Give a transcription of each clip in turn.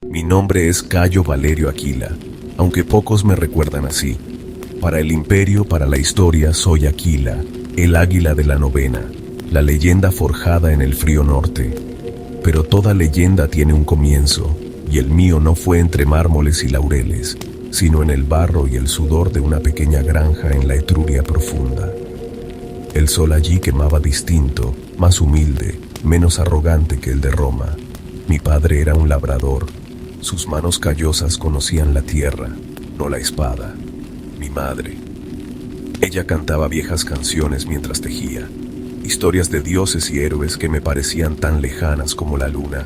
Mi nombre es Cayo Valerio Aquila, aunque pocos me recuerdan así. Para el imperio, para la historia, soy Aquila, el águila de la novena, la leyenda forjada en el frío norte. Pero toda leyenda tiene un comienzo, y el mío no fue entre mármoles y laureles, sino en el barro y el sudor de una pequeña granja en la Etruria profunda. El sol allí quemaba distinto, más humilde, menos arrogante que el de Roma. Mi padre era un labrador. Sus manos callosas conocían la tierra, no la espada. Mi madre. Ella cantaba viejas canciones mientras tejía, historias de dioses y héroes que me parecían tan lejanas como la luna.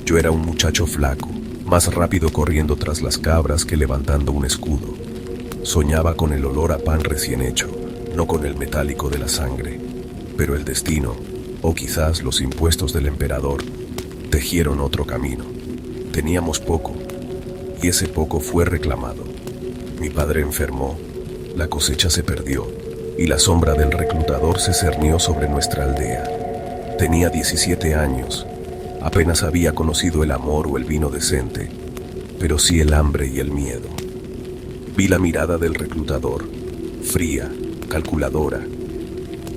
Yo era un muchacho flaco, más rápido corriendo tras las cabras que levantando un escudo. Soñaba con el olor a pan recién hecho, no con el metálico de la sangre. Pero el destino, o quizás los impuestos del emperador, tejieron otro camino. Teníamos poco, y ese poco fue reclamado. Mi padre enfermó, la cosecha se perdió, y la sombra del reclutador se cernió sobre nuestra aldea. Tenía 17 años, apenas había conocido el amor o el vino decente, pero sí el hambre y el miedo. Vi la mirada del reclutador, fría, calculadora.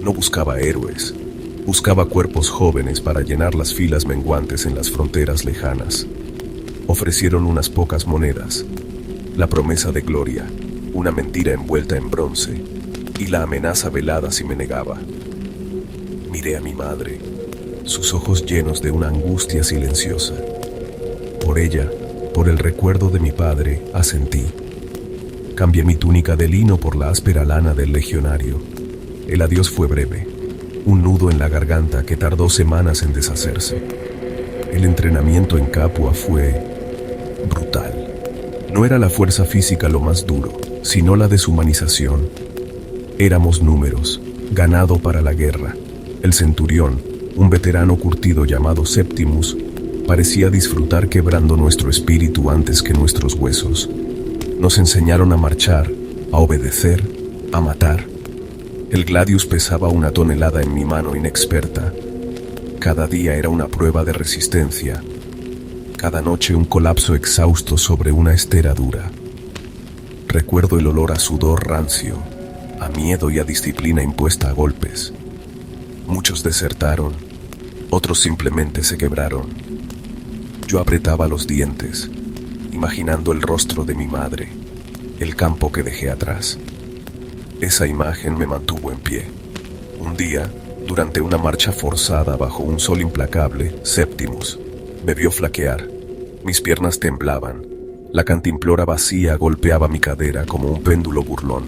No buscaba héroes, buscaba cuerpos jóvenes para llenar las filas menguantes en las fronteras lejanas. Ofrecieron unas pocas monedas, la promesa de gloria, una mentira envuelta en bronce, y la amenaza velada si me negaba. Miré a mi madre, sus ojos llenos de una angustia silenciosa. Por ella, por el recuerdo de mi padre, asentí. Cambié mi túnica de lino por la áspera lana del legionario. El adiós fue breve, un nudo en la garganta que tardó semanas en deshacerse. El entrenamiento en Capua fue brutal. No era la fuerza física lo más duro, sino la deshumanización. Éramos números, ganado para la guerra. El centurión, un veterano curtido llamado Septimus, parecía disfrutar quebrando nuestro espíritu antes que nuestros huesos. Nos enseñaron a marchar, a obedecer, a matar. El gladius pesaba 1 tonelada en mi mano inexperta. Cada día era una prueba de resistencia. Cada noche un colapso exhausto sobre una estera dura. Recuerdo el olor a sudor rancio, a miedo y a disciplina impuesta a golpes. Muchos desertaron, otros simplemente se quebraron. Yo apretaba los dientes, imaginando el rostro de mi madre, el campo que dejé atrás. Esa imagen me mantuvo en pie. Un día, durante una marcha forzada bajo un sol implacable, Septimus me vio flaquear. Mis piernas temblaban. La cantimplora vacía golpeaba mi cadera como un péndulo burlón.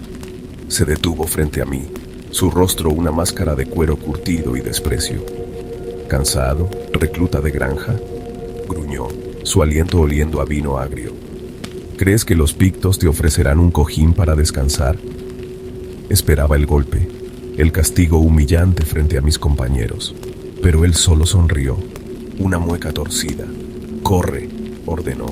Se detuvo frente a mí, su rostro una máscara de cuero curtido y desprecio. ¿Cansado, recluta de granja?, gruñó, su aliento oliendo a vino agrio. ¿Crees que los pictos te ofrecerán un cojín para descansar? Esperaba el golpe, el castigo humillante frente a mis compañeros, pero él solo sonrió, una mueca torcida. «Corre», ordenó,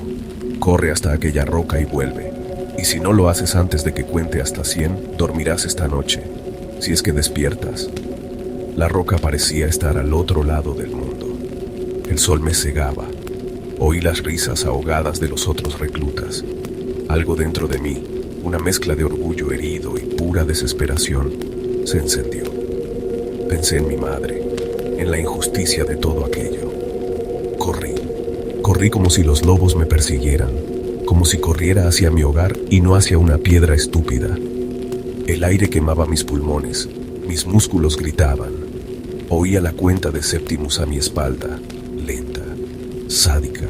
«corre hasta aquella roca y vuelve. Y si no lo haces antes de que cuente hasta 100, dormirás esta noche, si es que despiertas». La roca parecía estar al otro lado del mundo. El sol me cegaba. Oí las risas ahogadas de los otros reclutas. Algo dentro de mí, una mezcla de orgullo herido y pura desesperación, se encendió. Pensé en mi madre, en la injusticia de todo aquello. Corrí como si los lobos me persiguieran, como si corriera hacia mi hogar y no hacia una piedra estúpida. El aire quemaba mis pulmones, mis músculos gritaban. Oía la cuenta de Septimus a mi espalda, lenta, sádica.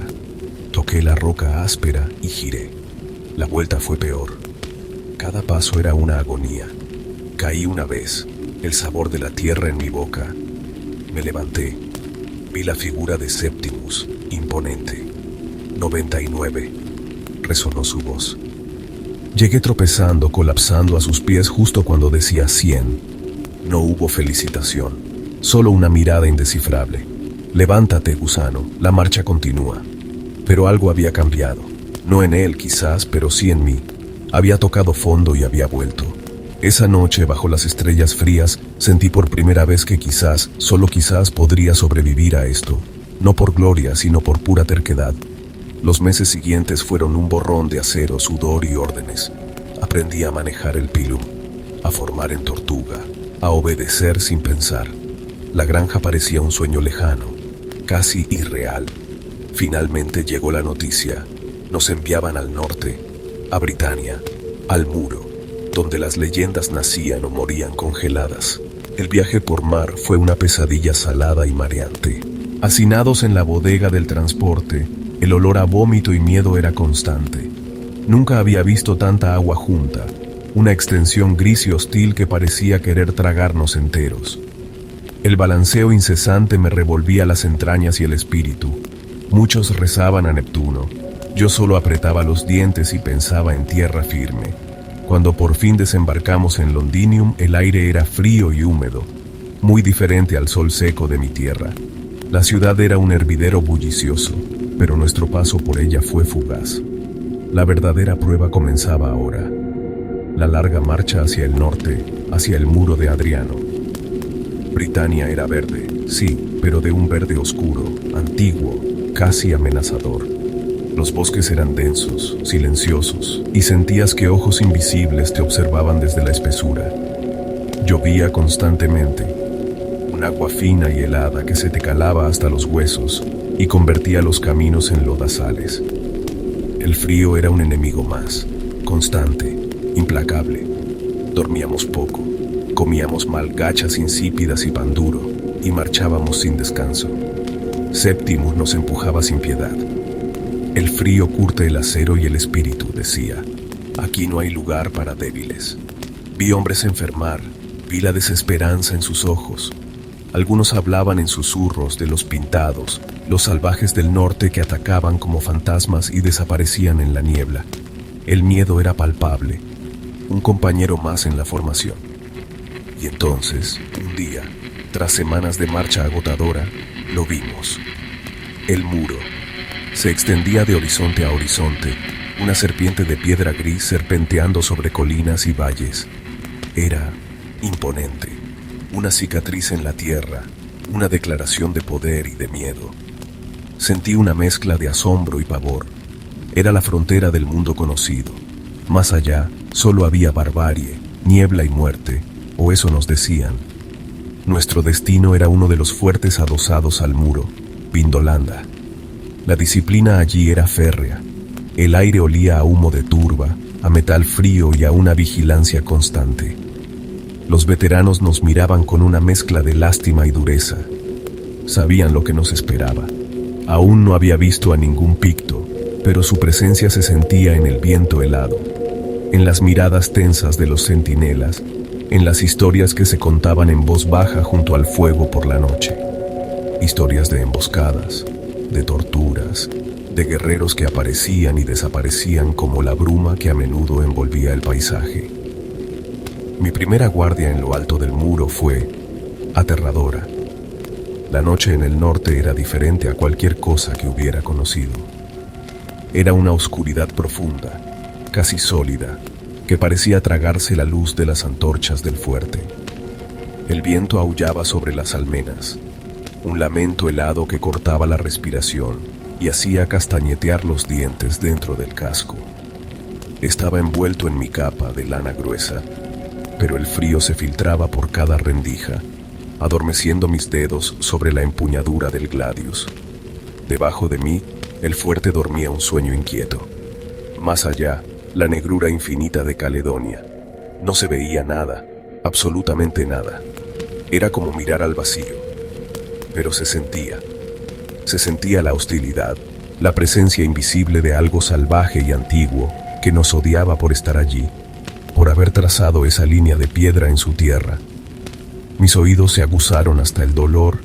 Toqué la roca áspera y giré. La vuelta fue peor. Cada paso era una agonía. Caí una vez, el sabor de la tierra en mi boca. Me levanté. Vi la figura de Septimus, imponente. 99, resonó su voz. Llegué tropezando, colapsando a sus pies justo cuando decía 100. No hubo felicitación, solo una mirada indescifrable. Levántate, gusano, la marcha continúa. Pero algo había cambiado. No en él quizás, pero sí en mí. Había tocado fondo y había vuelto. Esa noche, bajo las estrellas frías, sentí por primera vez que quizás, solo quizás, podría sobrevivir a esto. No por gloria, sino por pura terquedad. Los meses siguientes fueron un borrón de acero, sudor y órdenes. Aprendí a manejar el pilum, a formar en tortuga, a obedecer sin pensar. La granja parecía un sueño lejano, casi irreal. Finalmente llegó la noticia. Nos enviaban al norte, a Britania, al muro, donde las leyendas nacían o morían congeladas. El viaje por mar fue una pesadilla salada y mareante. Hacinados en la bodega del transporte, el olor a vómito y miedo era constante. Nunca había visto tanta agua junta, una extensión gris y hostil que parecía querer tragarnos enteros. El balanceo incesante me revolvía las entrañas y el espíritu. Muchos rezaban a Neptuno. Yo solo apretaba los dientes y pensaba en tierra firme. Cuando por fin desembarcamos en Londinium, el aire era frío y húmedo, muy diferente al sol seco de mi tierra. La ciudad era un hervidero bullicioso, pero nuestro paso por ella fue fugaz. La verdadera prueba comenzaba ahora. La larga marcha hacia el norte, hacia el muro de Adriano. Britania era verde, sí, pero de un verde oscuro, antiguo, casi amenazador. Los bosques eran densos, silenciosos, y sentías que ojos invisibles te observaban desde la espesura. Llovía constantemente, un agua fina y helada que se te calaba hasta los huesos y convertía los caminos en lodazales. El frío era un enemigo más, constante, implacable. Dormíamos poco, comíamos mal gachas insípidas y pan duro, y marchábamos sin descanso. Septimus nos empujaba sin piedad. El frío curte el acero y el espíritu, decía. Aquí no hay lugar para débiles. Vi hombres enfermar, vi la desesperanza en sus ojos. Algunos hablaban en susurros de los pintados, los salvajes del norte que atacaban como fantasmas y desaparecían en la niebla. El miedo era palpable, un compañero más en la formación. Y entonces, un día, tras semanas de marcha agotadora, lo vimos. El muro. Se extendía de horizonte a horizonte, una serpiente de piedra gris serpenteando sobre colinas y valles. Era imponente, una cicatriz en la tierra, una declaración de poder y de miedo. Sentí una mezcla de asombro y pavor. Era la frontera del mundo conocido. Más allá, solo había barbarie, niebla y muerte, o eso nos decían. Nuestro destino era uno de los fuertes adosados al muro, Vindolanda. La disciplina allí era férrea. El aire olía a humo de turba, a metal frío y a una vigilancia constante. Los veteranos nos miraban con una mezcla de lástima y dureza. Sabían lo que nos esperaba. Aún no había visto a ningún picto, pero su presencia se sentía en el viento helado, en las miradas tensas de los centinelas, en las historias que se contaban en voz baja junto al fuego por la noche. Historias de emboscadas, de torturas, de guerreros que aparecían y desaparecían como la bruma que a menudo envolvía el paisaje. Mi primera guardia en lo alto del muro fue aterradora. La noche en el norte era diferente a cualquier cosa que hubiera conocido. Era una oscuridad profunda, casi sólida, que parecía tragarse la luz de las antorchas del fuerte. El viento aullaba sobre las almenas, un lamento helado que cortaba la respiración y hacía castañetear los dientes dentro del casco. Estaba envuelto en mi capa de lana gruesa, pero el frío se filtraba por cada rendija, adormeciendo mis dedos sobre la empuñadura del gladius. Debajo de mí, el fuerte dormía un sueño inquieto. Más allá, la negrura infinita de Caledonia. No se veía nada, absolutamente nada. Era como mirar al vacío. Pero se sentía la hostilidad, la presencia invisible de algo salvaje y antiguo que nos odiaba por estar allí, por haber trazado esa línea de piedra en su tierra. Mis oídos se aguzaron hasta el dolor,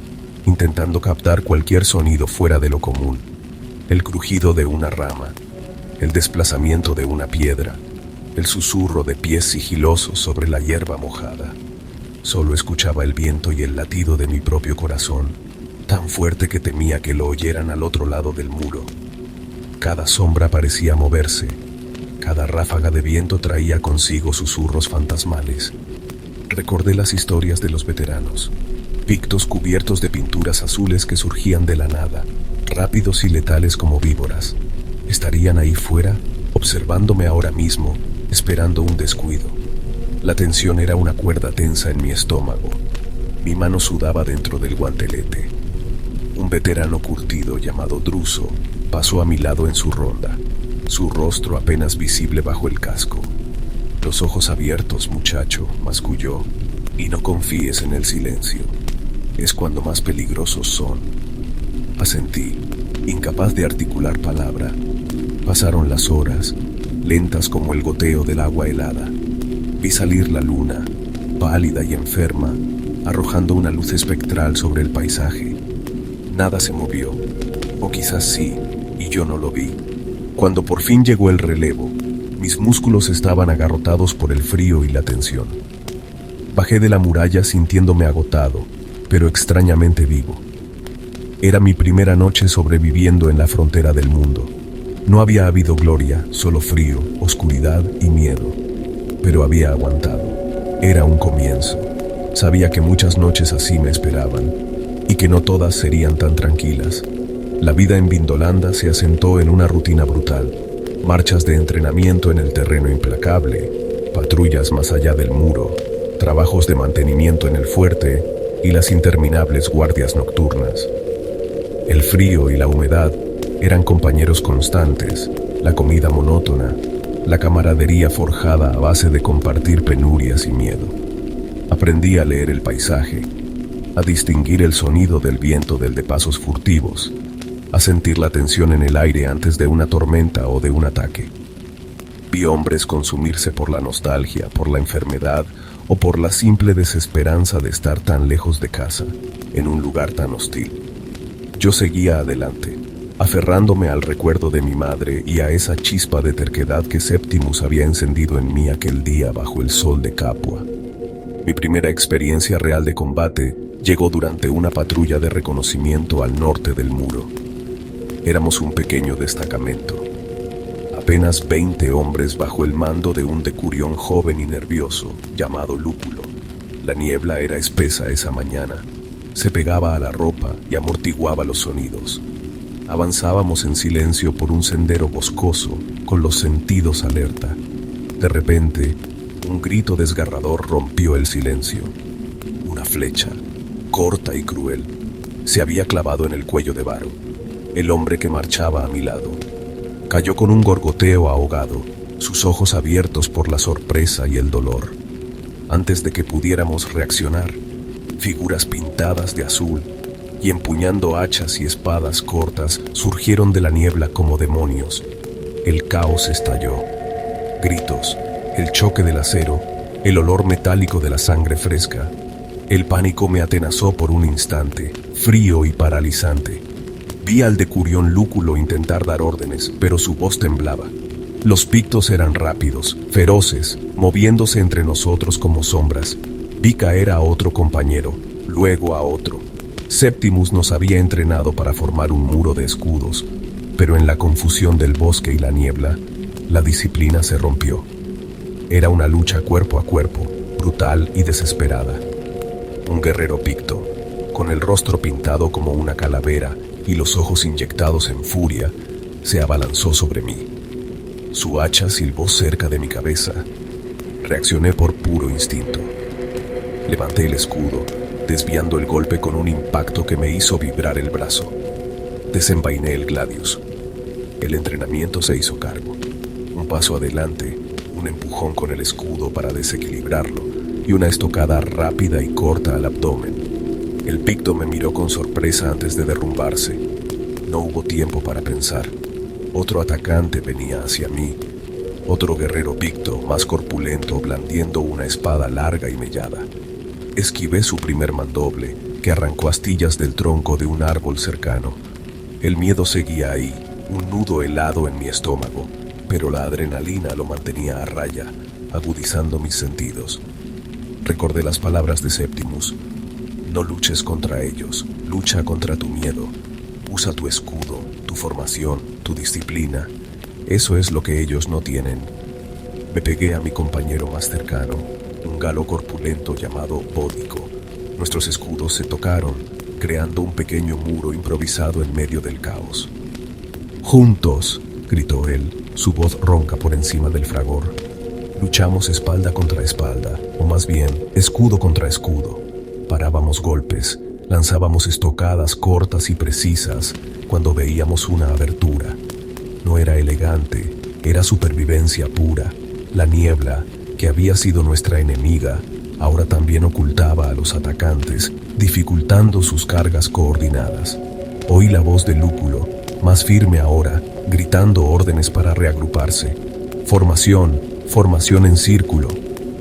intentando captar cualquier sonido fuera de lo común. El crujido de una rama, el desplazamiento de una piedra, el susurro de pies sigilosos sobre la hierba mojada. Solo escuchaba el viento y el latido de mi propio corazón, tan fuerte que temía que lo oyeran al otro lado del muro. Cada sombra parecía moverse, cada ráfaga de viento traía consigo susurros fantasmales. Recordé las historias de los veteranos, pictos cubiertos de pinturas azules que surgían de la nada, rápidos y letales como víboras. ¿Estarían ahí fuera, observándome ahora mismo, esperando un descuido? La tensión era una cuerda tensa en mi estómago. Mi mano sudaba dentro del guantelete. Un veterano curtido llamado Druso pasó a mi lado en su ronda, su rostro apenas visible bajo el casco. Los ojos abiertos, muchacho, masculló, y no confíes en el silencio. Es cuando más peligrosos son. Asentí, incapaz de articular palabra. Pasaron las horas, lentas como el goteo del agua helada. Vi salir la luna, pálida y enferma, arrojando una luz espectral sobre el paisaje. Nada se movió, o quizás sí, y yo no lo vi. Cuando por fin llegó el relevo, mis músculos estaban agarrotados por el frío y la tensión. Bajé de la muralla sintiéndome agotado, pero extrañamente vivo. Era mi primera noche sobreviviendo en la frontera del mundo. No había habido gloria, solo frío, oscuridad y miedo. Pero había aguantado. Era un comienzo. Sabía que muchas noches así me esperaban, y que no todas serían tan tranquilas. La vida en Vindolanda se asentó en una rutina brutal. Marchas de entrenamiento en el terreno implacable, patrullas más allá del muro, trabajos de mantenimiento en el fuerte y las interminables guardias nocturnas. El frío y la humedad eran compañeros constantes, la comida monótona, la camaradería forjada a base de compartir penurias y miedo. Aprendí a leer el paisaje, a distinguir el sonido del viento del de pasos furtivos, a sentir la tensión en el aire antes de una tormenta o de un ataque. Vi hombres consumirse por la nostalgia, por la enfermedad o por la simple desesperanza de estar tan lejos de casa, en un lugar tan hostil. Yo seguía adelante, aferrándome al recuerdo de mi madre y a esa chispa de terquedad que Septimus había encendido en mí aquel día bajo el sol de Capua. Mi primera experiencia real de combate llegó durante una patrulla de reconocimiento al norte del muro. Éramos un pequeño destacamento, apenas 20 hombres bajo el mando de un decurión joven y nervioso llamado Lúpulo. La niebla era espesa esa mañana, se pegaba a la ropa y amortiguaba los sonidos. Avanzábamos en silencio por un sendero boscoso, con los sentidos alerta. De repente, un grito desgarrador rompió el silencio. Una flecha, corta y cruel, se había clavado en el cuello de Varo, el hombre que marchaba a mi lado. Cayó con un gorgoteo ahogado, sus ojos abiertos por la sorpresa y el dolor. Antes de que pudiéramos reaccionar, figuras pintadas de azul y empuñando hachas y espadas cortas surgieron de la niebla como demonios. El caos estalló. Gritos, el choque del acero, el olor metálico de la sangre fresca. El pánico me atenazó por un instante, frío y paralizante. Vi al decurión Lúculo intentar dar órdenes, pero su voz temblaba. Los pictos eran rápidos, feroces, moviéndose entre nosotros como sombras. Vi caer a otro compañero, luego a otro. Septimus nos había entrenado para formar un muro de escudos, pero en la confusión del bosque y la niebla, la disciplina se rompió. Era una lucha cuerpo a cuerpo, brutal y desesperada. Un guerrero picto, con el rostro pintado como una calavera y los ojos inyectados en furia, se abalanzó sobre mí. Su hacha silbó cerca de mi cabeza. Reaccioné por puro instinto. Levanté el escudo, desviando el golpe con un impacto que me hizo vibrar el brazo. Desenvainé el gladius. El entrenamiento se hizo cargo. Un paso adelante, un empujón con el escudo para desequilibrarlo y una estocada rápida y corta al abdomen. El picto me miró con sorpresa antes de derrumbarse. No hubo tiempo para pensar. Otro atacante venía hacia mí. Otro guerrero picto, más corpulento, blandiendo una espada larga y mellada. Esquivé su primer mandoble, que arrancó astillas del tronco de un árbol cercano. El miedo seguía ahí, un nudo helado en mi estómago, pero la adrenalina lo mantenía a raya, agudizando mis sentidos. Recordé las palabras de Septimus. No luches contra ellos, lucha contra tu miedo. Usa tu escudo, tu formación, tu disciplina. Eso es lo que ellos no tienen. Me pegué a mi compañero más cercano, un galo corpulento llamado Bódico. Nuestros escudos se tocaron, creando un pequeño muro improvisado en medio del caos. Juntos, gritó él, su voz ronca por encima del fragor. Luchamos espalda contra espalda, o más bien, escudo contra escudo. Parábamos golpes, lanzábamos estocadas cortas y precisas cuando veíamos una abertura. No era elegante, era supervivencia pura. La niebla, que había sido nuestra enemiga, ahora también ocultaba a los atacantes, dificultando sus cargas coordinadas. Oí la voz de Lúculo, más firme ahora, gritando órdenes para reagruparse. Formación, formación en círculo.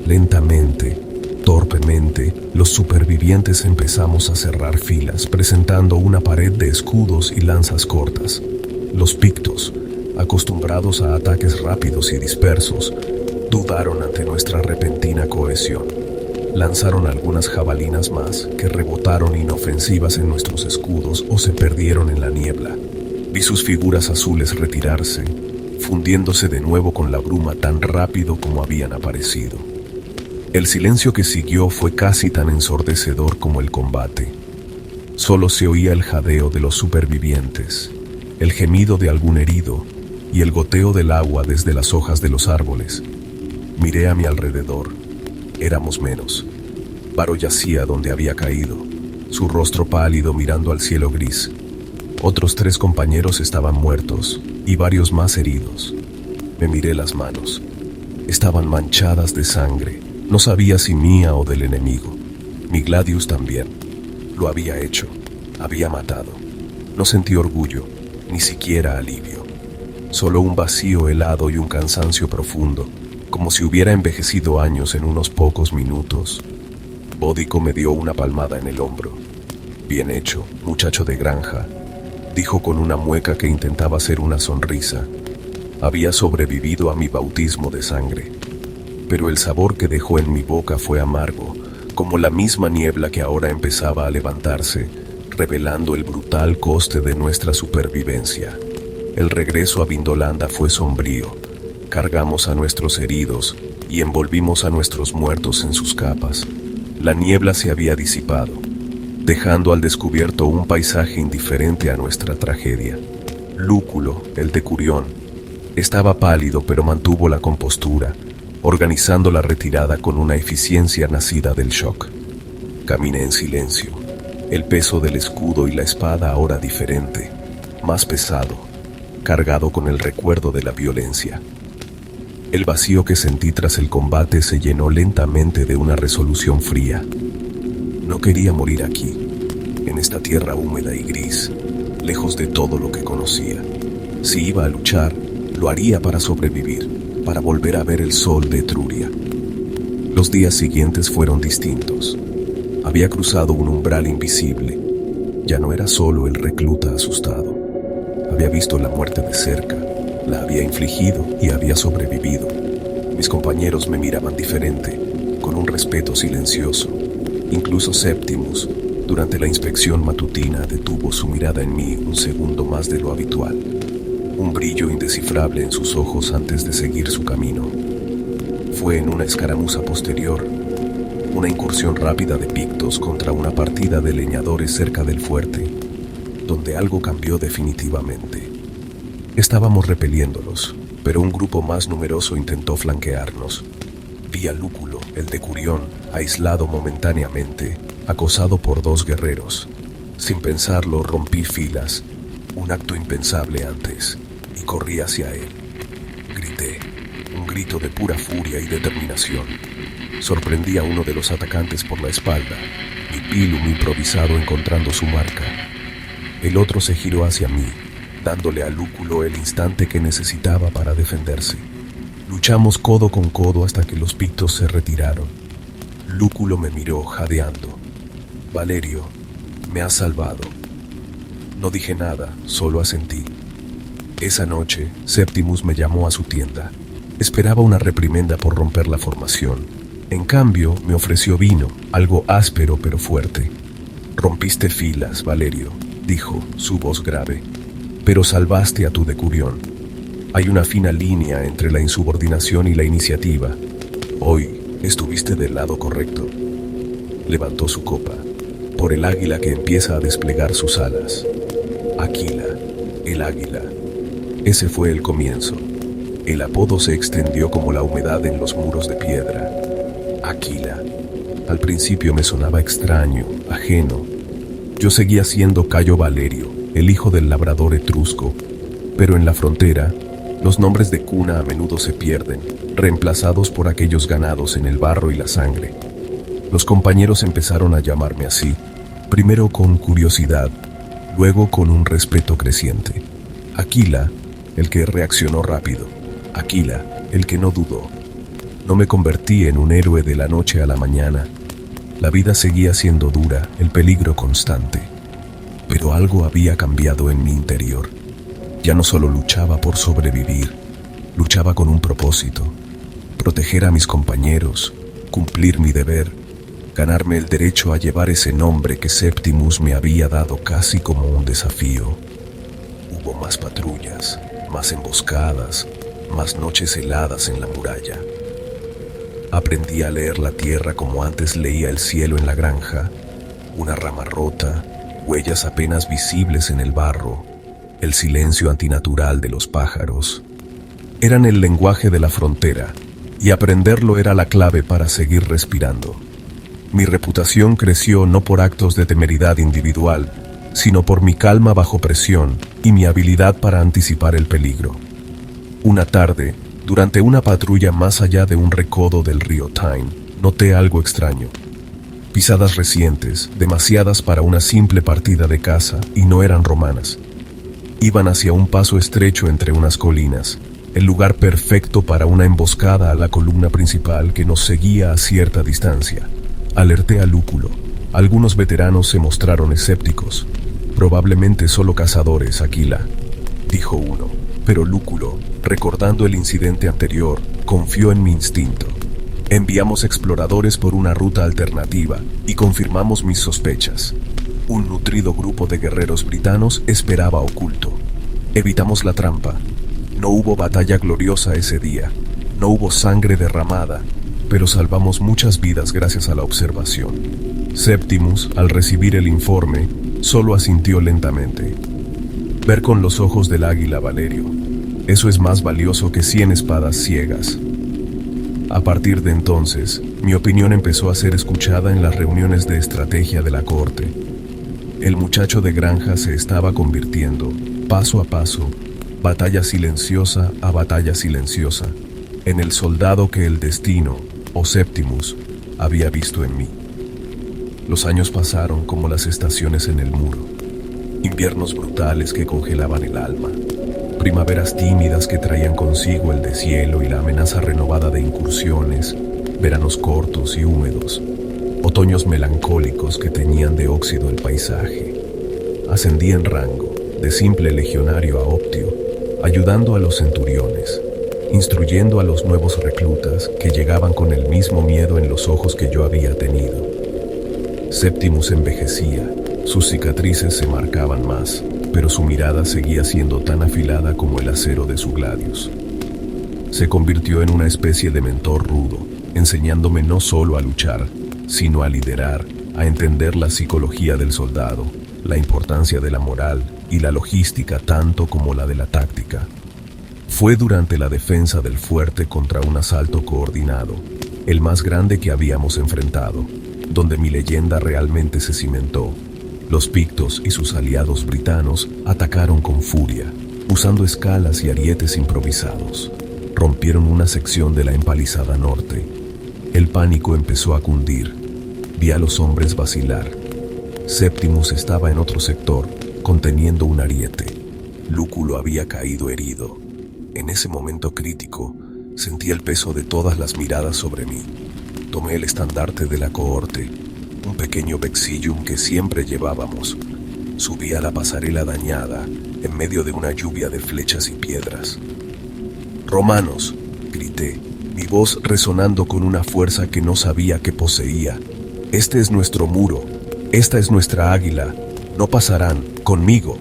Lentamente, torpemente, los supervivientes empezamos a cerrar filas, presentando una pared de escudos y lanzas cortas. Los pictos, acostumbrados a ataques rápidos y dispersos, dudaron ante nuestra repentina cohesión. Lanzaron algunas jabalinas más que rebotaron inofensivas en nuestros escudos o se perdieron en la niebla. Vi sus figuras azules retirarse, fundiéndose de nuevo con la bruma tan rápido como habían aparecido. El silencio que siguió fue casi tan ensordecedor como el combate. Solo se oía el jadeo de los supervivientes, el gemido de algún herido y el goteo del agua desde las hojas de los árboles. Miré a mi alrededor. Éramos menos. Varo yacía donde había caído, su rostro pálido mirando al cielo gris. Otros 3 compañeros estaban muertos y varios más heridos. Me miré las manos. Estaban manchadas de sangre. No sabía si mía o del enemigo. Mi Gladius también. Lo había hecho. Había matado. No sentí orgullo, ni siquiera alivio. Solo un vacío helado y un cansancio profundo, como si hubiera envejecido años en unos pocos minutos. Bódico me dio una palmada en el hombro. Bien hecho, muchacho de granja, dijo con una mueca que intentaba hacer una sonrisa. Había sobrevivido a mi bautismo de sangre, pero el sabor que dejó en mi boca fue amargo, como la misma niebla que ahora empezaba a levantarse, revelando el brutal coste de nuestra supervivencia. El regreso a Vindolanda fue sombrío. Cargamos a nuestros heridos y envolvimos a nuestros muertos en sus capas. La niebla se había disipado, dejando al descubierto un paisaje indiferente a nuestra tragedia. Lúculo, el decurión, estaba pálido pero mantuvo la compostura, organizando la retirada con una eficiencia nacida del shock. Caminé en silencio, el peso del escudo y la espada ahora diferente, más pesado, cargado con el recuerdo de la violencia. El vacío que sentí tras el combate se llenó lentamente de una resolución fría. No quería morir aquí, en esta tierra húmeda y gris, lejos de todo lo que conocía. Si iba a luchar, lo haría para sobrevivir, para volver a ver el sol de Etruria. Los días siguientes fueron distintos. Había cruzado un umbral invisible. Ya no era solo el recluta asustado. Había visto la muerte de cerca, la había infligido y había sobrevivido. Mis compañeros me miraban diferente, con un respeto silencioso. Incluso Septimus, durante la inspección matutina, detuvo su mirada en mí un segundo más de lo habitual. Un brillo indescifrable en sus ojos antes de seguir su camino. Fue en una escaramuza posterior, una incursión rápida de pictos contra una partida de leñadores cerca del fuerte, donde algo cambió definitivamente. Estábamos repeliéndolos, pero un grupo más numeroso intentó flanquearnos. Vi a Lúculo, el decurión, aislado momentáneamente, acosado por 2 guerreros. Sin pensarlo, rompí filas, un acto impensable antes, y corrí hacia él. Grité, un grito de pura furia y determinación. Sorprendí a uno de los atacantes por la espalda, mi pilum improvisado encontrando su marca. El otro se giró hacia mí, dándole a Lúculo el instante que necesitaba para defenderse. Luchamos codo con codo hasta que los pictos se retiraron. Lúculo me miró jadeando. Valerio, me has salvado. No dije nada, solo asentí. Esa noche, Septimus me llamó a su tienda. Esperaba una reprimenda por romper la formación. En cambio, me ofreció vino, algo áspero pero fuerte. Rompiste filas, Valerio, dijo, su voz grave, pero salvaste a tu decurión. Hay una fina línea entre la insubordinación y la iniciativa. Hoy estuviste del lado correcto. Levantó su copa, por el águila que empieza a desplegar sus alas. Aquila, el águila. Ese fue el comienzo. El apodo se extendió como la humedad en los muros de piedra. Aquila. Al principio me sonaba extraño, ajeno. Yo seguía siendo Cayo Valerio, el hijo del labrador etrusco, pero en la frontera, los nombres de cuna a menudo se pierden, reemplazados por aquellos ganados en el barro y la sangre. Los compañeros empezaron a llamarme así, primero con curiosidad, luego con un respeto creciente. Aquila, el que reaccionó rápido. Aquila, el que no dudó. No me convertí en un héroe de la noche a la mañana. La vida seguía siendo dura, el peligro constante. Pero algo había cambiado en mi interior. Ya no solo luchaba por sobrevivir, luchaba con un propósito. Proteger a mis compañeros, cumplir mi deber, ganarme el derecho a llevar ese nombre que Septimus me había dado casi como un desafío. Hubo más patrullas, más emboscadas, más noches heladas en la muralla. Aprendí a leer la tierra como antes leía el cielo en la granja, una rama rota, huellas apenas visibles en el barro, el silencio antinatural de los pájaros. Eran el lenguaje de la frontera, y aprenderlo era la clave para seguir respirando. Mi reputación creció no por actos de temeridad individual, sino por mi calma bajo presión y mi habilidad para anticipar el peligro. Una tarde, durante una patrulla más allá de un recodo del río Tyne, noté algo extraño. Pisadas recientes, demasiadas para una simple partida de caza, y no eran romanas. Iban hacia un paso estrecho entre unas colinas, el lugar perfecto para una emboscada a la columna principal que nos seguía a cierta distancia. Alerté a Lúculo. Algunos veteranos se mostraron escépticos. Probablemente solo cazadores, Aquila, dijo uno. Pero Lúculo, recordando el incidente anterior, confió en mi instinto. Enviamos exploradores por una ruta alternativa y confirmamos mis sospechas. Un nutrido grupo de guerreros britanos esperaba oculto. Evitamos la trampa. No hubo batalla gloriosa ese día, no hubo sangre derramada, pero salvamos muchas vidas gracias a la observación. Septimus, al recibir el informe, solo asintió lentamente. Ver con los ojos del águila, Valerio. Eso es más valioso que 100 espadas ciegas. A partir de entonces, mi opinión empezó a ser escuchada en las reuniones de estrategia de la corte. El muchacho de granja se estaba convirtiendo, paso a paso, batalla silenciosa a batalla silenciosa, en el soldado que el destino, o Septimus, había visto en mí. Los años pasaron como las estaciones en el muro. Inviernos brutales que congelaban el alma. Primaveras tímidas que traían consigo el deshielo y la amenaza renovada de incursiones. Veranos cortos y húmedos. Otoños melancólicos que teñían de óxido el paisaje. Ascendí en rango, de simple legionario a optio, ayudando a los centuriones, instruyendo a los nuevos reclutas que llegaban con el mismo miedo en los ojos que yo había tenido. Septimus envejecía, sus cicatrices se marcaban más, pero su mirada seguía siendo tan afilada como el acero de su gladius. Se convirtió en una especie de mentor rudo, enseñándome no solo a luchar, sino a liderar, a entender la psicología del soldado, la importancia de la moral y la logística tanto como la de la táctica. Fue durante la defensa del fuerte contra un asalto coordinado, el más grande que habíamos enfrentado, donde mi leyenda realmente se cimentó. Los pictos y sus aliados britanos atacaron con furia, usando escalas y arietes improvisados. Rompieron una sección de la empalizada norte. El pánico empezó a cundir. Vi a los hombres vacilar. Septimus estaba en otro sector, conteniendo un ariete. Lúculo había caído herido. En ese momento crítico, sentí el peso de todas las miradas sobre mí. Tomé el estandarte de la cohorte, un pequeño vexillum que siempre llevábamos. Subí a la pasarela dañada, en medio de una lluvia de flechas y piedras. «Romanos», grité, mi voz resonando con una fuerza que no sabía que poseía. «Este es nuestro muro, esta es nuestra águila, no pasarán, conmigo».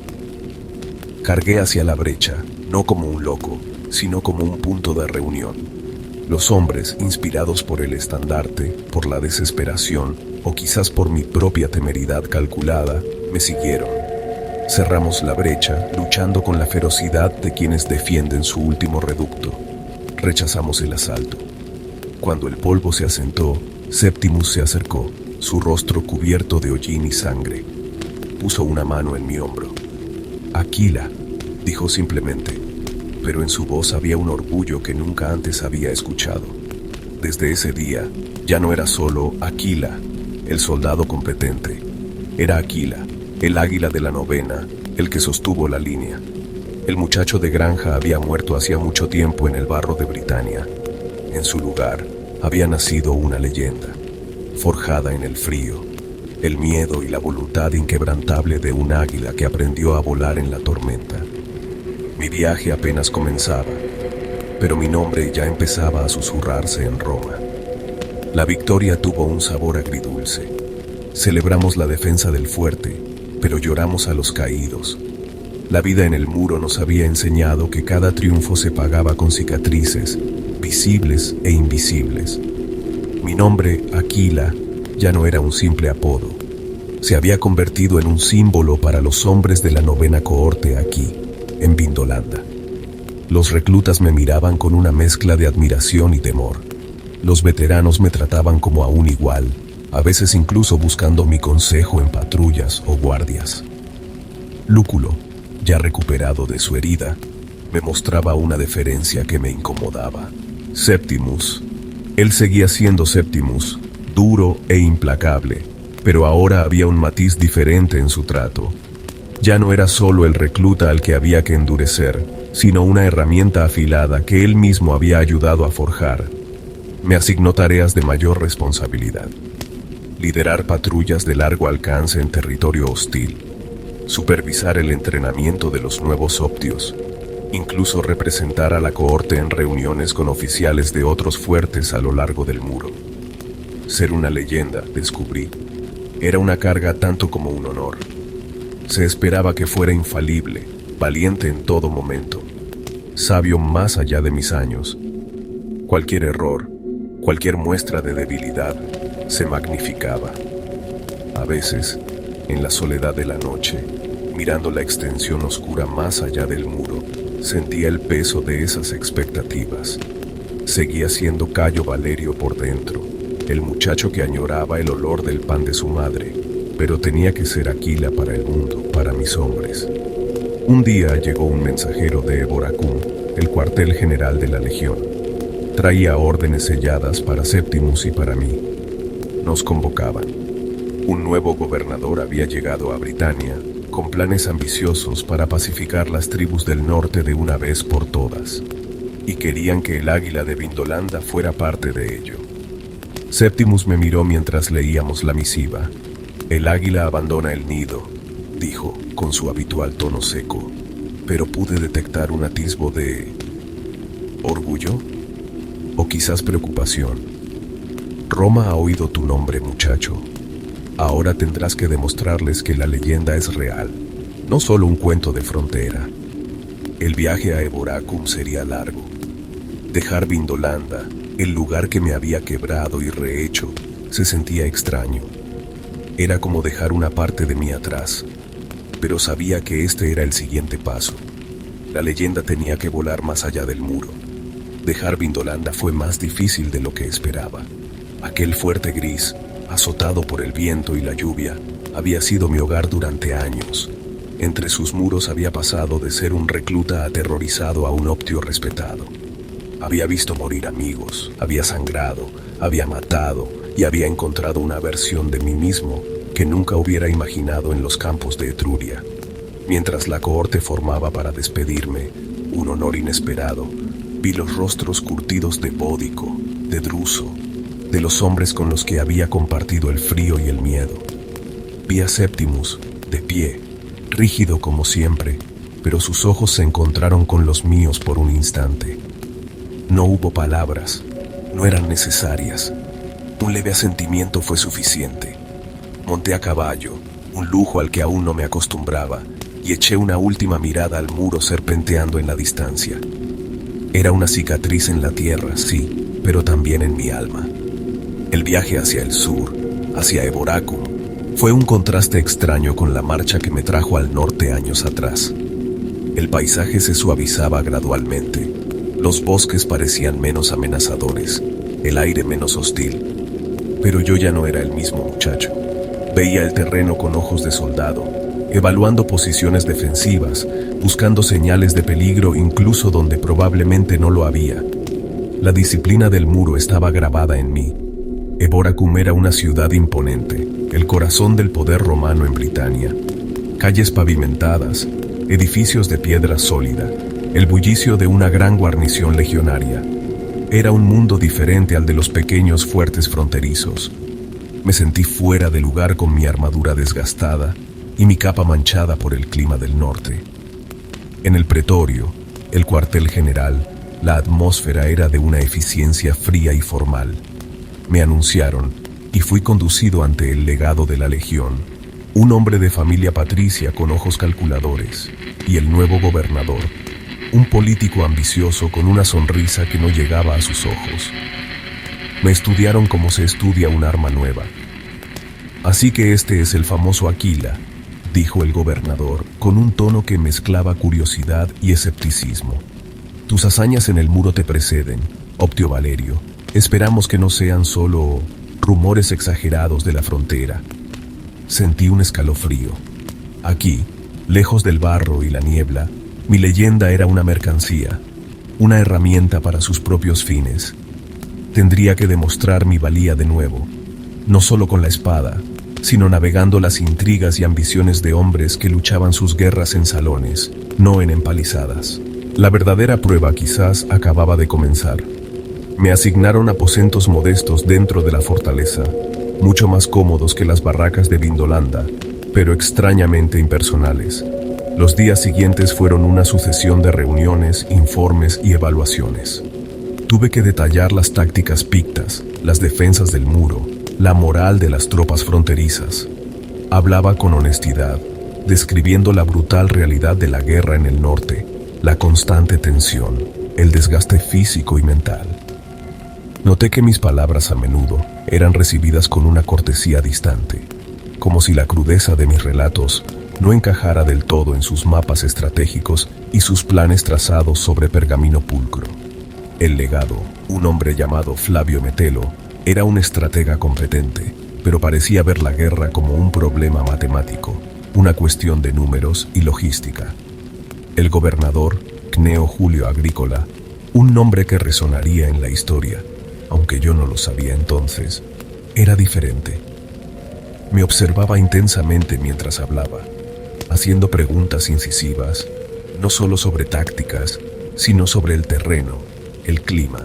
Cargué hacia la brecha, no como un loco, sino como un punto de reunión. Los hombres, inspirados por el estandarte, por la desesperación, o quizás por mi propia temeridad calculada, me siguieron. Cerramos la brecha, luchando con la ferocidad de quienes defienden su último reducto. Rechazamos el asalto. Cuando el polvo se asentó, Septimus se acercó, su rostro cubierto de hollín y sangre. Puso una mano en mi hombro. «Aquila», dijo simplemente, pero en su voz había un orgullo que nunca antes había escuchado. Desde ese día, ya no era solo Aquila, el soldado competente. Era Aquila, el águila de la novena, el que sostuvo la línea. El muchacho de granja había muerto hacía mucho tiempo en el barro de Britania. En su lugar, había nacido una leyenda, forjada en el frío, el miedo y la voluntad inquebrantable de un águila que aprendió a volar en la tormenta. Mi viaje apenas comenzaba, pero mi nombre ya empezaba a susurrarse en Roma. La victoria tuvo un sabor agridulce. Celebramos la defensa del fuerte, pero lloramos a los caídos. La vida en el muro nos había enseñado que cada triunfo se pagaba con cicatrices, visibles e invisibles. Mi nombre, Aquila, ya no era un simple apodo. Se había convertido en un símbolo para los hombres de la novena cohorte aquí, en Vindolanda. Los reclutas me miraban con una mezcla de admiración y temor. Los veteranos me trataban como a un igual, a veces incluso buscando mi consejo en patrullas o guardias. Lúculo, ya recuperado de su herida, me mostraba una deferencia que me incomodaba. Septimus. Él seguía siendo Septimus, duro e implacable, pero ahora había un matiz diferente en su trato. Ya no era solo el recluta al que había que endurecer, sino una herramienta afilada que él mismo había ayudado a forjar. Me asignó tareas de mayor responsabilidad. Liderar patrullas de largo alcance en territorio hostil, supervisar el entrenamiento de los nuevos optios, incluso representar a la cohorte en reuniones con oficiales de otros fuertes a lo largo del muro. Ser una leyenda, descubrí, era una carga tanto como un honor. Se esperaba que fuera infalible, valiente en todo momento, sabio más allá de mis años. Cualquier error, cualquier muestra de debilidad, se magnificaba. A veces, en la soledad de la noche, mirando la extensión oscura más allá del muro, sentía el peso de esas expectativas. Seguía siendo Cayo Valerio por dentro, el muchacho que añoraba el olor del pan de su madre, pero tenía que ser Aquila para el mundo, para mis hombres. Un día llegó un mensajero de Eboracum, el cuartel general de la Legión. Traía órdenes selladas para Septimus y para mí. Nos convocaban. Un nuevo gobernador había llegado a Britania, con planes ambiciosos para pacificar las tribus del norte de una vez por todas, y querían que el águila de Vindolanda fuera parte de ello. Septimus me miró mientras leíamos la misiva. «El águila abandona el nido», dijo, con su habitual tono seco, pero pude detectar un atisbo de... ¿orgullo? O quizás preocupación. «Roma ha oído tu nombre, muchacho. Ahora tendrás que demostrarles que la leyenda es real, no solo un cuento de frontera. El viaje a Eboracum sería largo. Dejar Vindolanda, el lugar que me había quebrado y rehecho, se sentía extraño. Era como dejar una parte de mí atrás, pero sabía que este era el siguiente paso. La leyenda tenía que volar más allá del muro. Dejar Vindolanda fue más difícil de lo que esperaba. Aquel fuerte gris, azotado por el viento y la lluvia, había sido mi hogar durante años. Entre sus muros había pasado de ser un recluta aterrorizado a un optio respetado. Había visto morir amigos, había sangrado, había matado y había encontrado una versión de mí mismo que nunca hubiera imaginado en los campos de Etruria. Mientras la cohorte formaba para despedirme, un honor inesperado, vi los rostros curtidos de Bódico, de Druso, de los hombres con los que había compartido el frío y el miedo. Vi a Septimus, de pie, rígido como siempre, pero sus ojos se encontraron con los míos por un instante. No hubo palabras, no eran necesarias. Un leve asentimiento fue suficiente. Monté a caballo, un lujo al que aún no me acostumbraba, y eché una última mirada al muro serpenteando en la distancia. Era una cicatriz en la tierra, sí, pero también en mi alma. El viaje hacia el sur, hacia Eboracum, Fue un contraste extraño con la marcha que me trajo al norte años atrás. El paisaje se suavizaba gradualmente. Los bosques parecían menos amenazadores, el aire menos hostil. Pero yo ya no era el mismo muchacho. Veía el terreno con ojos de soldado, evaluando posiciones defensivas, buscando señales de peligro incluso donde probablemente no lo había. La disciplina del muro estaba grabada en mí. Eboracum era una ciudad imponente, el corazón del poder romano en Britania. Calles pavimentadas, edificios de piedra sólida, el bullicio de una gran guarnición legionaria. Era un mundo diferente al de los pequeños fuertes fronterizos. Me sentí fuera de lugar con mi armadura desgastada y mi capa manchada por el clima del norte. En el pretorio, el cuartel general, la atmósfera era de una eficiencia fría y formal. Me anunciaron y fui conducido ante el legado de la legión, un hombre de familia patricia con ojos calculadores, y el nuevo gobernador, un político ambicioso con una sonrisa que no llegaba a sus ojos. Me estudiaron como se estudia un arma nueva. Así que este es el famoso Aquila, dijo el gobernador, con un tono que mezclaba curiosidad y escepticismo. Tus hazañas en el muro te preceden, Optio Valerio. Esperamos que no sean solo rumores exagerados de la frontera. Sentí un escalofrío. Aquí, lejos del barro y la niebla, mi leyenda era una mercancía, una herramienta para sus propios fines. Tendría que demostrar mi valía de nuevo, no solo con la espada, sino navegando las intrigas y ambiciones de hombres que luchaban sus guerras en salones, no en empalizadas. La verdadera prueba quizás acababa de comenzar. Me asignaron aposentos modestos dentro de la fortaleza, mucho más cómodos que las barracas de Vindolanda, pero extrañamente impersonales. Los días siguientes fueron una sucesión de reuniones, informes y evaluaciones. Tuve que detallar las tácticas pictas, las defensas del muro, la moral de las tropas fronterizas. Hablaba con honestidad, describiendo la brutal realidad de la guerra en el norte, la constante tensión, el desgaste físico y mental. Noté que mis palabras a menudo eran recibidas con una cortesía distante, como si la crudeza de mis relatos no encajara del todo en sus mapas estratégicos y sus planes trazados sobre pergamino pulcro. El legado, un hombre llamado Flavio Metelo, era un estratega competente, pero parecía ver la guerra como un problema matemático, una cuestión de números y logística. El gobernador, Cneo Julio Agrícola, un nombre que resonaría en la historia, aunque yo no lo sabía entonces, era diferente. Me observaba intensamente mientras hablaba, haciendo preguntas incisivas, no solo sobre tácticas, sino sobre el terreno, el clima,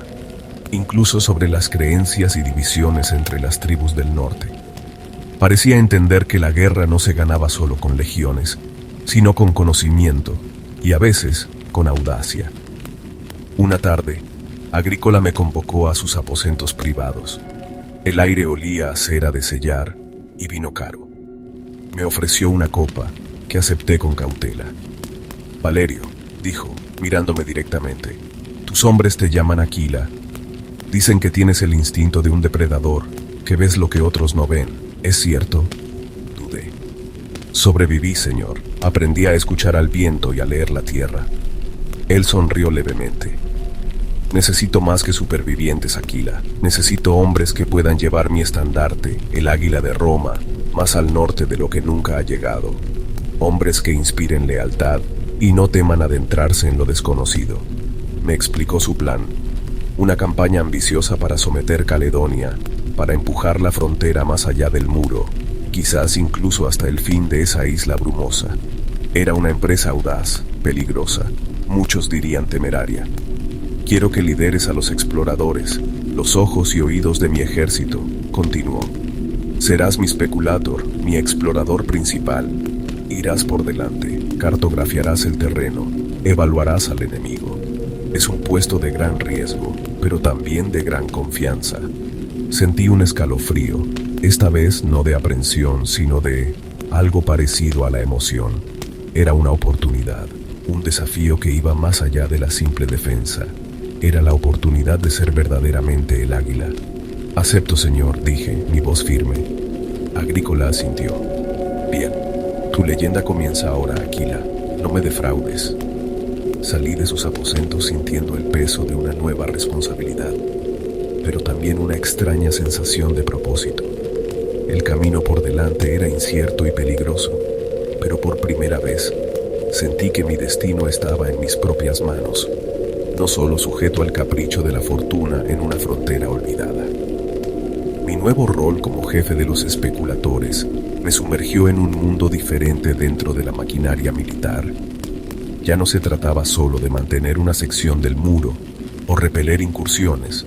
incluso sobre las creencias y divisiones entre las tribus del norte. Parecía entender que la guerra no se ganaba solo con legiones, sino con conocimiento y a veces con audacia. Una tarde, Agrícola me convocó a sus aposentos privados. El aire olía a cera de sellar y vino caro. Me ofreció una copa que acepté con cautela. Valerio, dijo, mirándome directamente, tus hombres te llaman Aquila. Dicen que tienes el instinto de un depredador, que ves lo que otros no ven. ¿Es cierto? Dudé. Sobreviví, señor. Aprendí a escuchar al viento y a leer la tierra. Él sonrió levemente. Necesito más que supervivientes, Aquila. Necesito hombres que puedan llevar mi estandarte, el águila de Roma, más al norte de lo que nunca ha llegado. Hombres que inspiren lealtad y no teman adentrarse en lo desconocido. Me explicó su plan. Una campaña ambiciosa para someter Caledonia, para empujar la frontera más allá del muro, quizás incluso hasta el fin de esa isla brumosa. Era una empresa audaz, peligrosa, muchos dirían temeraria. Quiero que lideres a los exploradores, los ojos y oídos de mi ejército, continuó. Serás mi speculator, mi explorador principal. Irás por delante, cartografiarás el terreno, evaluarás al enemigo. Es un puesto de gran riesgo, pero también de gran confianza. Sentí un escalofrío, esta vez no de aprensión, sino de algo parecido a la emoción. Era una oportunidad, un desafío que iba más allá de la simple defensa. Era la oportunidad de ser verdaderamente el águila. Acepto, señor, dije, mi voz firme. Agrícola asintió. Bien, tu leyenda comienza ahora, Aquila. No me defraudes. Salí de sus aposentos sintiendo el peso de una nueva responsabilidad, pero también una extraña sensación de propósito. El camino por delante era incierto y peligroso, pero por primera vez sentí que mi destino estaba en mis propias manos, no solo sujeto al capricho de la fortuna en una frontera olvidada. Mi nuevo rol como jefe de los especuladores me sumergió en un mundo diferente dentro de la maquinaria militar. Ya no se trataba solo de mantener una sección del muro o repeler incursiones,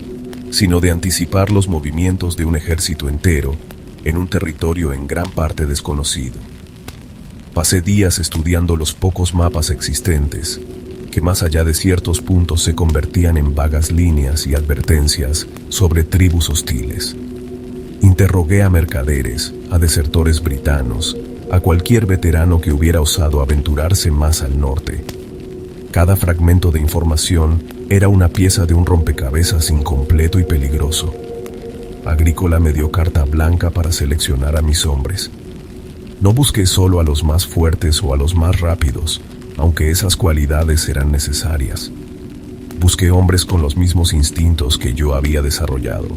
sino de anticipar los movimientos de un ejército entero en un territorio en gran parte desconocido. Pasé días estudiando los pocos mapas existentes, que más allá de ciertos puntos se convertían en vagas líneas y advertencias sobre tribus hostiles. Interrogué a mercaderes, a desertores britanos, a cualquier veterano que hubiera osado aventurarse más al norte. Cada fragmento de información era una pieza de un rompecabezas incompleto y peligroso. Agrícola me dio carta blanca para seleccionar a mis hombres. No busqué solo a los más fuertes o a los más rápidos, aunque esas cualidades eran necesarias. Busqué hombres con los mismos instintos que yo había desarrollado.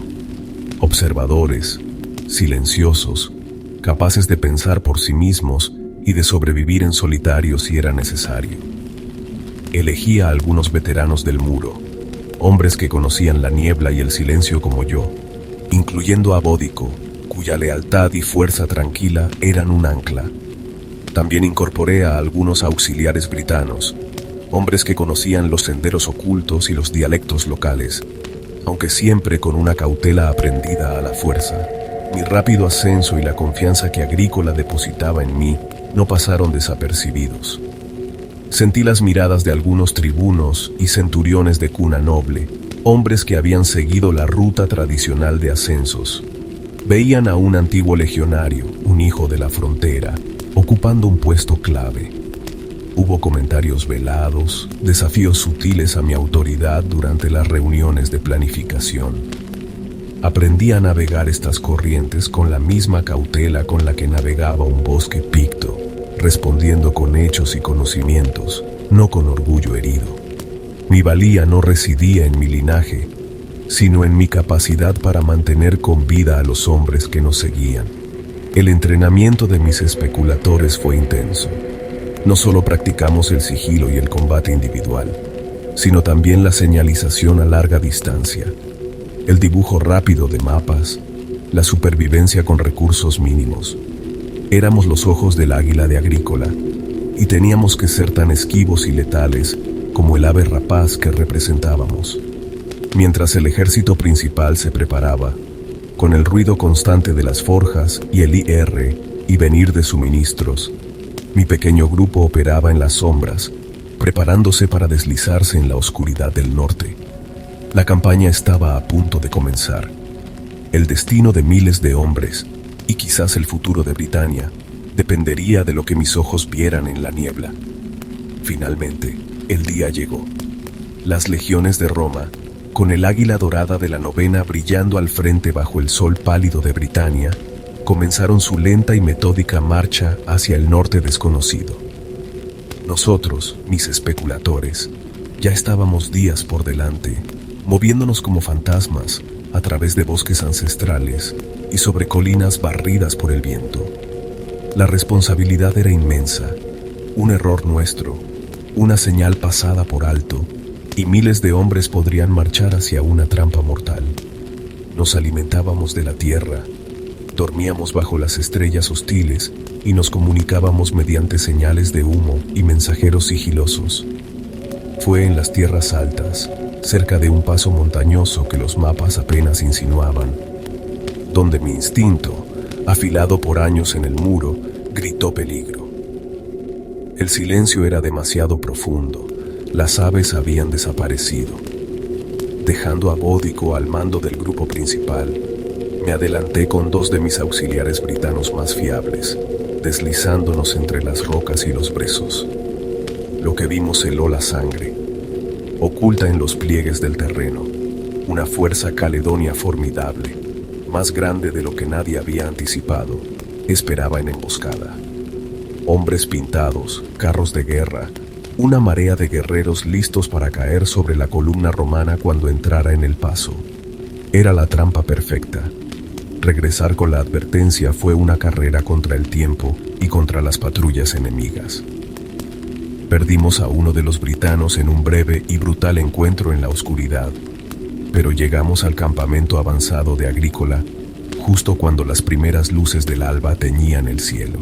Observadores, silenciosos, capaces de pensar por sí mismos y de sobrevivir en solitario si era necesario. Elegí a algunos veteranos del muro, hombres que conocían la niebla y el silencio como yo, incluyendo a Bódico, cuya lealtad y fuerza tranquila eran un ancla. También incorporé a algunos auxiliares britanos, hombres que conocían los senderos ocultos y los dialectos locales, aunque siempre con una cautela aprendida a la fuerza. Mi rápido ascenso y la confianza que Agrícola depositaba en mí no pasaron desapercibidos. Sentí las miradas de algunos tribunos y centuriones de cuna noble, hombres que habían seguido la ruta tradicional de ascensos. Veían a un antiguo legionario, un hijo de la frontera, ocupando un puesto clave. Hubo comentarios velados, desafíos sutiles a mi autoridad durante las reuniones de planificación. Aprendí a navegar estas corrientes con la misma cautela con la que navegaba un bosque picto, respondiendo con hechos y conocimientos, no con orgullo herido. Mi valía no residía en mi linaje, sino en mi capacidad para mantener con vida a los hombres que nos seguían. El entrenamiento de mis especuladores fue intenso. No solo practicamos el sigilo y el combate individual, sino también la señalización a larga distancia, el dibujo rápido de mapas, la supervivencia con recursos mínimos. Éramos los ojos del águila de Agrícola, y teníamos que ser tan esquivos y letales como el ave rapaz que representábamos. Mientras el ejército principal se preparaba, con el ruido constante de las forjas y el ir y venir de suministros, mi pequeño grupo operaba en las sombras, preparándose para deslizarse en la oscuridad del norte. La campaña estaba a punto de comenzar. El destino de miles de hombres, y quizás el futuro de Britania, dependería de lo que mis ojos vieran en la niebla. Finalmente, el día llegó. Las legiones de Roma, con el águila dorada de la novena brillando al frente bajo el sol pálido de Britania, comenzaron su lenta y metódica marcha hacia el norte desconocido. Nosotros, mis especuladores, ya estábamos días por delante, moviéndonos como fantasmas a través de bosques ancestrales y sobre colinas barridas por el viento. La responsabilidad era inmensa, un error nuestro, una señal pasada por alto, y miles de hombres podrían marchar hacia una trampa mortal. Nos alimentábamos de la tierra, dormíamos bajo las estrellas hostiles y nos comunicábamos mediante señales de humo y mensajeros sigilosos. Fue en las tierras altas, cerca de un paso montañoso que los mapas apenas insinuaban, donde mi instinto, afilado por años en el muro, gritó peligro. El silencio era demasiado profundo, las aves habían desaparecido. Dejando a Bódico al mando del grupo principal, me adelanté con dos de mis auxiliares britanos más fiables, deslizándonos entre las rocas y los brezos. Lo que vimos heló la sangre. Oculta en los pliegues del terreno, una fuerza caledonia formidable, más grande de lo que nadie había anticipado, esperaba en emboscada. Hombres pintados, carros de guerra, una marea de guerreros listos para caer sobre la columna romana cuando entrara en el paso. Era la trampa perfecta. Regresar con la advertencia fue una carrera contra el tiempo y contra las patrullas enemigas. Perdimos a uno de los britanos en un breve y brutal encuentro en la oscuridad, pero llegamos al campamento avanzado de Agrícola justo cuando las primeras luces del alba teñían el cielo.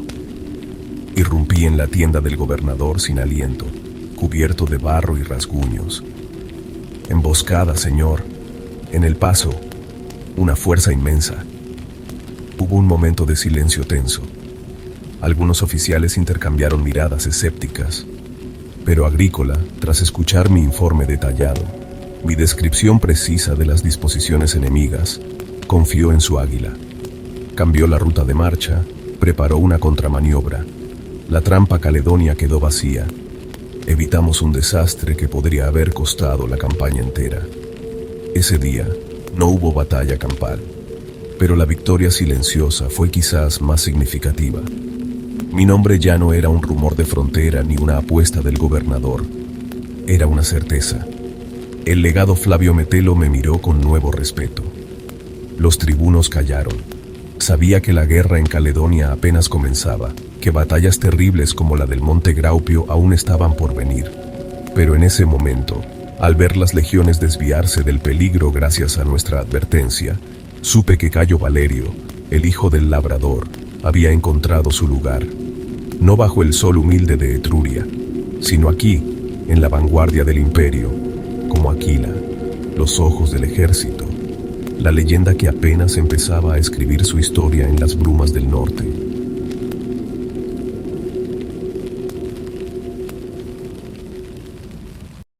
Irrumpí en la tienda del gobernador sin aliento, cubierto de barro y rasguños. Emboscada, señor. En el paso, una fuerza inmensa. Hubo un momento de silencio tenso. Algunos oficiales intercambiaron miradas escépticas, pero Agrícola, tras escuchar mi informe detallado, mi descripción precisa de las disposiciones enemigas, confió en su águila. Cambió la ruta de marcha, preparó una contramaniobra. La trampa Caledonia quedó vacía. Evitamos un desastre que podría haber costado la campaña entera. Ese día no hubo batalla campal, pero la victoria silenciosa fue quizás más significativa. Mi nombre ya no era un rumor de frontera ni una apuesta del gobernador. Era una certeza. El legado Flavio Metelo me miró con nuevo respeto. Los tribunos callaron. Sabía que la guerra en Caledonia apenas comenzaba, que batallas terribles como la del Monte Graupio aún estaban por venir. Pero en ese momento, al ver las legiones desviarse del peligro gracias a nuestra advertencia, supe que Cayo Valerio, el hijo del labrador, había encontrado su lugar, no bajo el sol humilde de Etruria, sino aquí, en la vanguardia del imperio, como Aquila, los ojos del ejército, la leyenda que apenas empezaba a escribir su historia en las brumas del norte.